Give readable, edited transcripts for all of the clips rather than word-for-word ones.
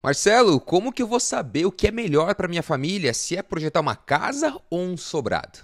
Marcelo, como que eu vou saber o que é melhor para minha família, se é projetar uma casa ou um sobrado?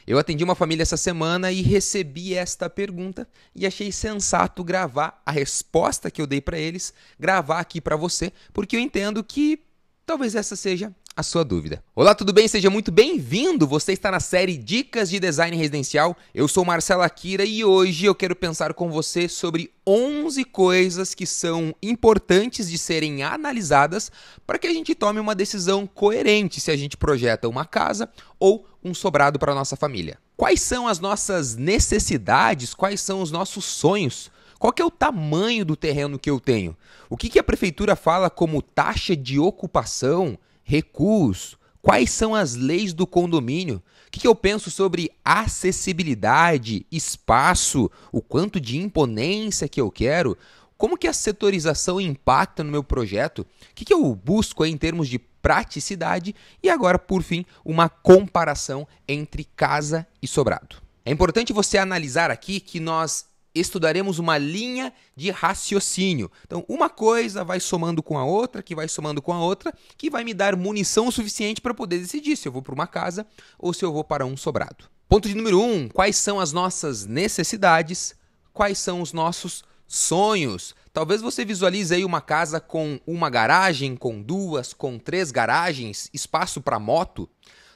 Eu atendi uma família essa semana e recebi esta pergunta e achei sensato gravar a resposta que eu dei para eles, gravar aqui para você, porque eu entendo que talvez essa seja a sua dúvida. Olá, tudo bem? Seja muito bem-vindo! Você está na série Dicas de Design Residencial. Eu sou Marcelo Akira e hoje eu quero pensar com você sobre 11 coisas que são importantes de serem analisadas para que a gente tome uma decisão coerente se a gente projeta uma casa ou um sobrado para a nossa família. Quais são as nossas necessidades? Quais são os nossos sonhos? Qual que é o tamanho do terreno que eu tenho? O que a prefeitura fala como taxa de ocupação, recuos? Quais são as leis do condomínio? O que eu penso sobre acessibilidade, espaço, o quanto de imponência que eu quero? Como que a setorização impacta no meu projeto? O que eu busco em termos de praticidade? E agora, por fim, uma comparação entre casa e sobrado. É importante você analisar aqui que nós estudaremos uma linha de raciocínio. Então, uma coisa vai somando com a outra, que vai somando com a outra, que vai me dar munição suficiente para poder decidir se eu vou para uma casa ou se eu vou para um sobrado. Ponto de número 1, quais são as nossas necessidades, quais são os nossos sonhos. Talvez você visualize aí uma casa com uma garagem, com duas, com 3 garagens, espaço para moto.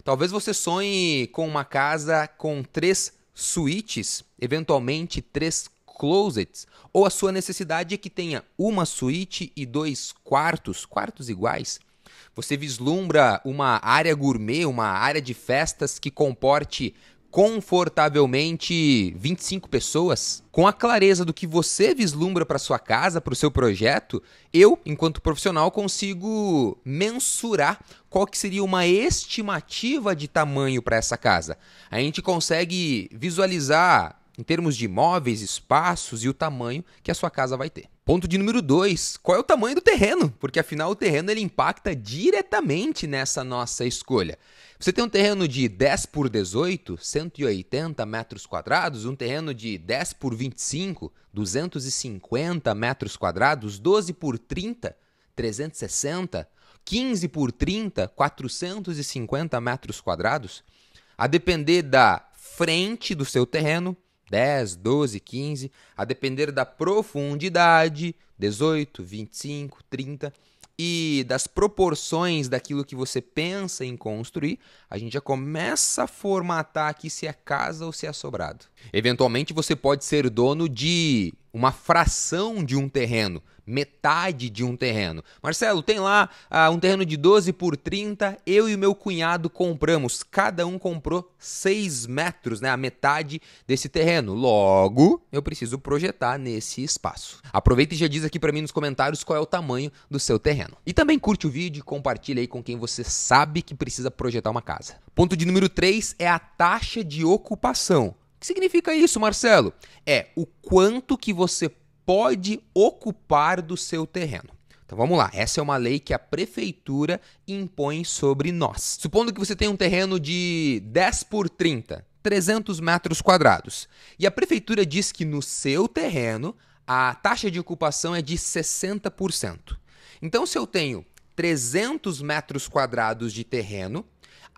Talvez você sonhe com uma casa com 3 suítes, eventualmente 3 closets, ou a sua necessidade é que tenha uma suíte e 2 quartos iguais. Você vislumbra uma área gourmet, uma área de festas que comporte confortavelmente 25 pessoas. Com a clareza do que você vislumbra para sua casa, para o seu projeto, eu, enquanto profissional, consigo mensurar qual que seria uma estimativa de tamanho para essa casa. A gente consegue visualizar em termos de imóveis, espaços e o tamanho que a sua casa vai ter. Ponto de número 2, qual é o tamanho do terreno? Porque afinal o terreno ele impacta diretamente nessa nossa escolha. Você tem um terreno de 10 por 18, 180 metros quadrados, um terreno de 10 por 25, 250 metros quadrados, 12 por 30, 360, 15 por 30, 450 metros quadrados. A depender da frente do seu terreno, 10, 12, 15, a depender da profundidade, 18, 25, 30, e das proporções daquilo que você pensa em construir, a gente já começa a formatar aqui se é casa ou se é sobrado. Eventualmente você pode ser dono de uma fração de um terreno, metade de um terreno. Marcelo, tem lá um terreno de 12 por 30, eu e o meu cunhado compramos, cada um comprou 6 metros, né, a metade desse terreno. Logo, eu preciso projetar nesse espaço. Aproveita e já diz aqui para mim nos comentários qual é o tamanho do seu terreno. E também curte o vídeo e compartilha aí com quem você sabe que precisa projetar uma casa. Ponto de número 3 é a taxa de ocupação. O que significa isso, Marcelo? É o quanto que você pode ocupar do seu terreno. Então vamos lá, essa é uma lei que a prefeitura impõe sobre nós. Supondo que você tem um terreno de 10 por 30, 300 metros quadrados, e a prefeitura diz que no seu terreno a taxa de ocupação é de 60%. Então se eu tenho 300 metros quadrados de terreno,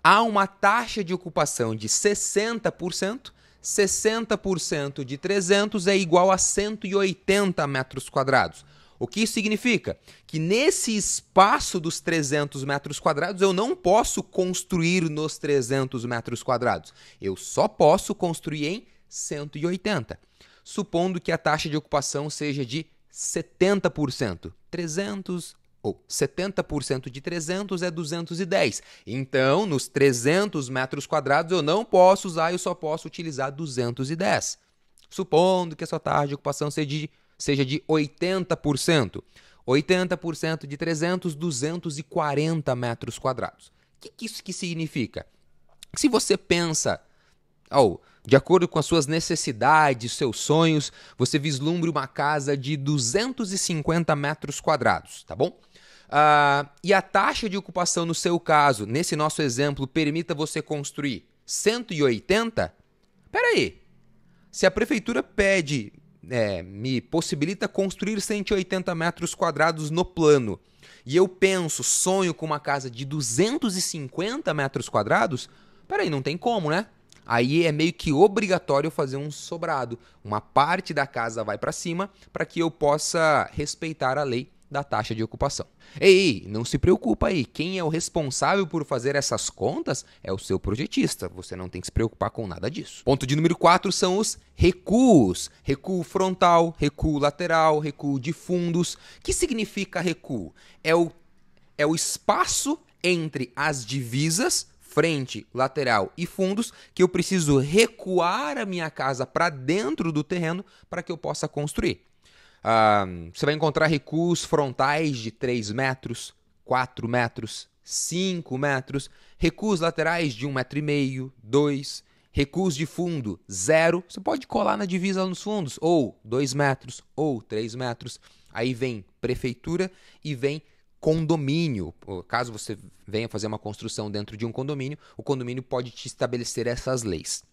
há uma taxa de ocupação de 60%, 60% de 300 é igual a 180 metros quadrados. O que isso significa? Que nesse espaço dos 300 metros quadrados eu não posso construir nos 300 metros quadrados. Eu só posso construir em 180. Supondo que a taxa de ocupação seja de 70%. 300 ou 70% de 300 é 210. Então, nos 300 metros quadrados eu não posso usar, eu só posso utilizar 210. Supondo que a sua taxa de ocupação seja de 80%. 80% de 300, 240 metros quadrados. O que isso significa? Se você pensa, de acordo com as suas necessidades, seus sonhos, você vislumbre uma casa de 250 metros quadrados, tá bom? E a taxa de ocupação no seu caso, nesse nosso exemplo, permita você construir 180? Peraí, se a prefeitura me possibilita construir 180 metros quadrados no plano e eu penso, sonho com uma casa de 250 metros quadrados, peraí, não tem como, né? Aí é meio que obrigatório fazer um sobrado. Uma parte da casa vai para cima para que eu possa respeitar a lei da taxa de ocupação. Ei, não se preocupa aí. Quem é o responsável por fazer essas contas é o seu projetista. Você não tem que se preocupar com nada disso. Ponto de número 4 são os recuos. Recuo frontal, recuo lateral, recuo de fundos. O que significa recuo? É o espaço entre as divisas, frente, lateral e fundos, que eu preciso recuar a minha casa para dentro do terreno para que eu possa construir. Você vai encontrar recuos frontais de 3 metros, 4 metros, 5 metros, recuos laterais de 1,5 m, 2, recuos de fundo 0. Você pode colar na divisa nos fundos, ou 2 metros, ou 3 metros. Aí vem prefeitura e vem condomínio. Caso você venha fazer uma construção dentro de um condomínio, o condomínio pode te estabelecer essas leis.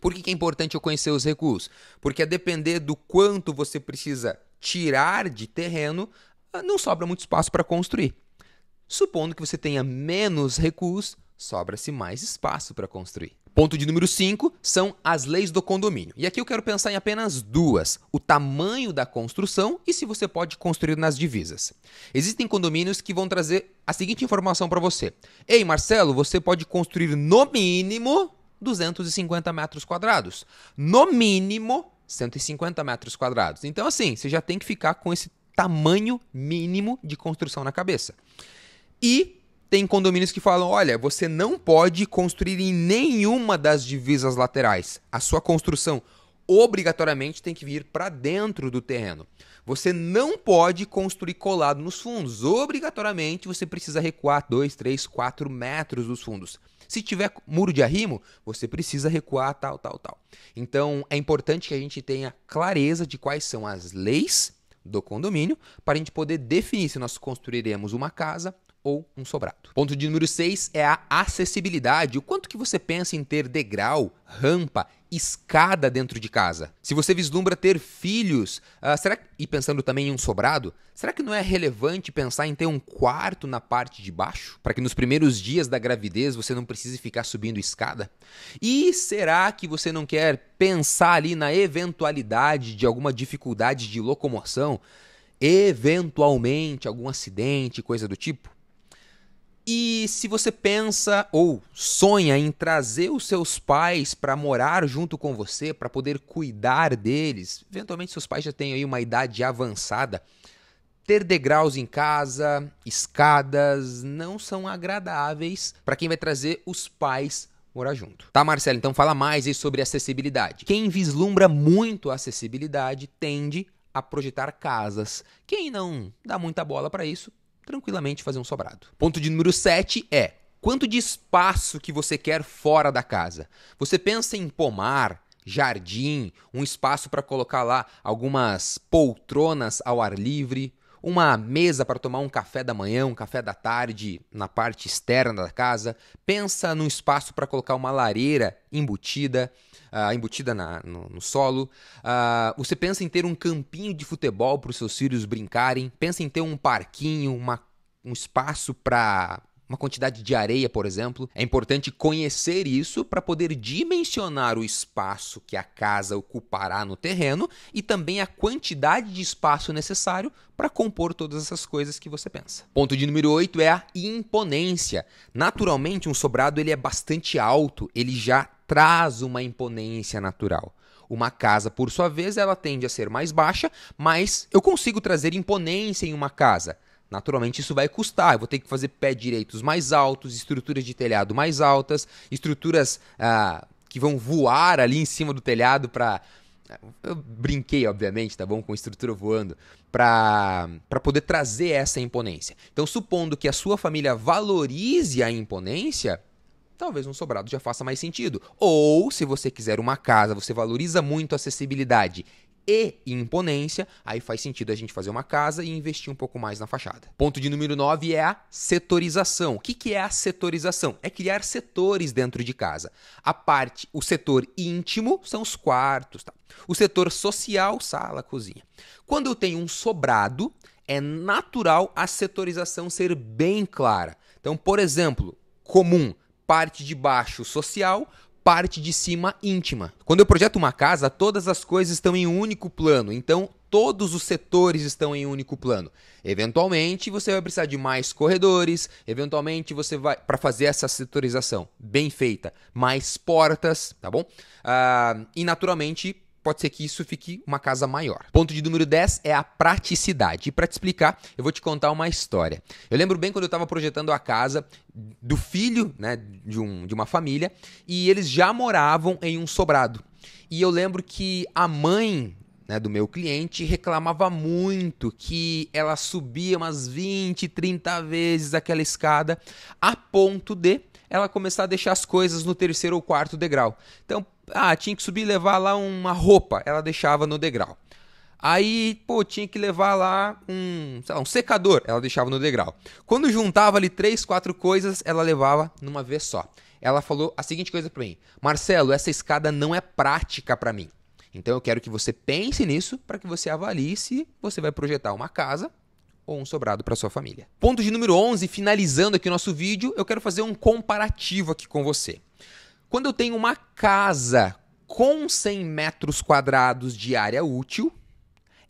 Por que é importante eu conhecer os recuos? Porque a depender do quanto você precisa tirar de terreno, não sobra muito espaço para construir. Supondo que você tenha menos recuos, sobra-se mais espaço para construir. Ponto de número 5 são as leis do condomínio. E aqui eu quero pensar em apenas duas: o tamanho da construção e se você pode construir nas divisas. Existem condomínios que vão trazer a seguinte informação para você. Ei, Marcelo, você pode construir no mínimo 250 metros quadrados. No mínimo 150 metros quadrados. Então, assim, você já tem que ficar com esse tamanho mínimo de construção na cabeça. E tem condomínios que falam, olha, você não pode construir em nenhuma das divisas laterais. A sua construção obrigatoriamente tem que vir para dentro do terreno. Você não pode construir colado nos fundos. Obrigatoriamente você precisa recuar 2, 3, 4 metros dos fundos. Se tiver muro de arrimo, você precisa recuar tal. Então é importante que a gente tenha clareza de quais são as leis do condomínio para a gente poder definir se nós construiremos uma casa ou um sobrado. Ponto de número 6 é a acessibilidade. O quanto que você pensa em ter degrau, rampa, escada dentro de casa? Se você vislumbra ter filhos, e pensando também em um sobrado, será que não é relevante pensar em ter um quarto na parte de baixo? Para que nos primeiros dias da gravidez você não precise ficar subindo escada? E será que você não quer pensar ali na eventualidade de alguma dificuldade de locomoção? Eventualmente algum acidente, coisa do tipo? E se você pensa ou sonha em trazer os seus pais para morar junto com você, para poder cuidar deles, eventualmente seus pais já têm aí uma idade avançada, ter degraus em casa, escadas, não são agradáveis para quem vai trazer os pais morar junto. Tá, Marcelo? Então fala mais aí sobre acessibilidade. Quem vislumbra muito a acessibilidade tende a projetar casas. Quem não dá muita bola para isso, tranquilamente fazer um sobrado. Ponto de número 7 é: quanto de espaço que você quer fora da casa? Você pensa em pomar, jardim, um espaço para colocar lá algumas poltronas ao ar livre, uma mesa para tomar um café da manhã, um café da tarde na parte externa da casa? Pensa num espaço para colocar uma lareira embutida no solo. Você pensa em ter um campinho de futebol para os seus filhos brincarem? Pensa em ter um parquinho, um espaço para uma quantidade de areia, por exemplo? É importante conhecer isso para poder dimensionar o espaço que a casa ocupará no terreno e também a quantidade de espaço necessário para compor todas essas coisas que você pensa. Ponto de número 8 é a imponência. Naturalmente, um sobrado ele é bastante alto, ele já traz uma imponência natural. Uma casa, por sua vez, ela tende a ser mais baixa, mas eu consigo trazer imponência em uma casa. Naturalmente isso vai custar, eu vou ter que fazer pé direitos mais altos, estruturas de telhado mais altas, estruturas que vão voar ali em cima do telhado para... Eu brinquei, obviamente, tá bom, com estrutura voando, para poder trazer essa imponência. Então, supondo que a sua família valorize a imponência, talvez um sobrado já faça mais sentido. Ou, se você quiser uma casa, você valoriza muito a acessibilidade e imponência, aí faz sentido a gente fazer uma casa e investir um pouco mais na fachada. Ponto de número 9 é a setorização. O que é a setorização? É criar setores dentro de casa. O setor íntimo são os quartos, tá? O setor social, sala, cozinha. Quando eu tenho um sobrado, é natural a setorização ser bem clara. Então, por exemplo, comum, parte de baixo social, parte de cima íntima. Quando eu projeto uma casa, todas as coisas estão em um único plano, então todos os setores estão em um único plano. Eventualmente, você vai precisar de mais corredores, eventualmente você vai, para fazer essa setorização bem feita, mais portas, tá bom? E naturalmente, pode ser que isso fique uma casa maior. Ponto de número 10 é a praticidade. E para te explicar, eu vou te contar uma história. Eu lembro bem quando eu estava projetando a casa do filho, né, de uma família, e eles já moravam em um sobrado. E eu lembro que a mãe, né, do meu cliente reclamava muito que ela subia umas 20, 30 vezes aquela escada, a ponto de ela começar a deixar as coisas no terceiro ou quarto degrau. Então, tinha que subir e levar lá uma roupa, ela deixava no degrau. Aí, tinha que levar lá um secador, ela deixava no degrau. Quando juntava ali 3, 4 coisas, ela levava numa vez só. Ela falou a seguinte coisa para mim: Marcelo, essa escada não é prática para mim. Então eu quero que você pense nisso para que você avalie se você vai projetar uma casa ou um sobrado para sua família. Ponto de número 11, finalizando aqui o nosso vídeo, eu quero fazer um comparativo aqui com você. Quando eu tenho uma casa com 100 metros quadrados de área útil,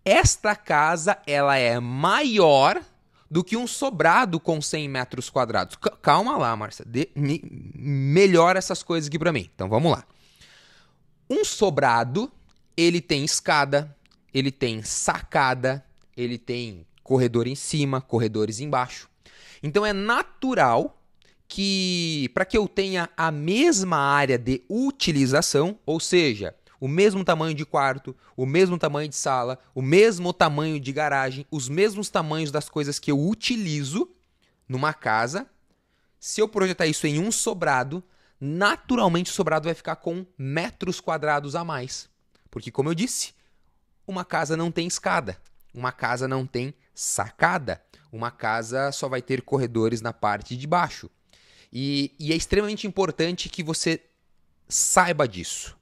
esta casa ela é maior do que um sobrado com 100 metros quadrados. Calma lá, Márcia. Melhora essas coisas aqui para mim. Então vamos lá. Um sobrado, ele tem escada, ele tem sacada, ele tem corredor em cima, corredores embaixo. Então é natural que, para que eu tenha a mesma área de utilização, ou seja, o mesmo tamanho de quarto, o mesmo tamanho de sala, o mesmo tamanho de garagem, os mesmos tamanhos das coisas que eu utilizo numa casa, se eu projetar isso em um sobrado, naturalmente o sobrado vai ficar com metros quadrados a mais. Porque, como eu disse, uma casa não tem escada, uma casa não tem sacada, uma casa só vai ter corredores na parte de baixo. E é extremamente importante que você saiba disso.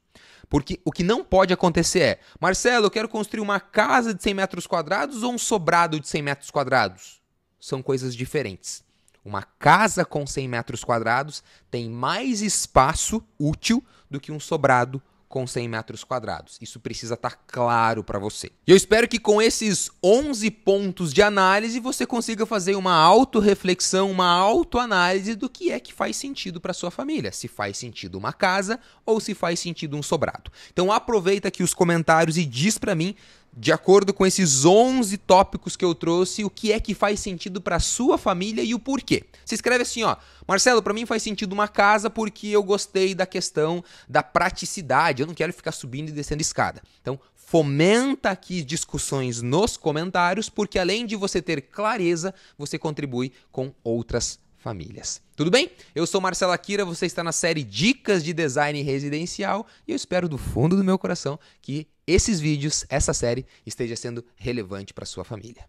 Porque o que não pode acontecer é: Marcelo, eu quero construir uma casa de 100 metros quadrados ou um sobrado de 100 metros quadrados? São coisas diferentes. Uma casa com 100 metros quadrados tem mais espaço útil do que um sobrado com 100 metros quadrados. Isso precisa estar claro para você. E eu espero que com esses 11 pontos de análise você consiga fazer uma autorreflexão, uma autoanálise do que é que faz sentido para sua família. Se faz sentido uma casa ou se faz sentido um sobrado. Então aproveita aqui os comentários e diz para mim, de acordo com esses 11 tópicos que eu trouxe, o que é que faz sentido para sua família e o porquê. Se escreve assim, ó: Marcelo, para mim faz sentido uma casa porque eu gostei da questão da praticidade, eu não quero ficar subindo e descendo escada. Então, fomenta aqui discussões nos comentários, porque além de você ter clareza, você contribui com outras famílias. Tudo bem? Eu sou Marcelo Akira, você está na série Dicas de Design Residencial e eu espero do fundo do meu coração que esses vídeos, essa série, esteja sendo relevante para sua família.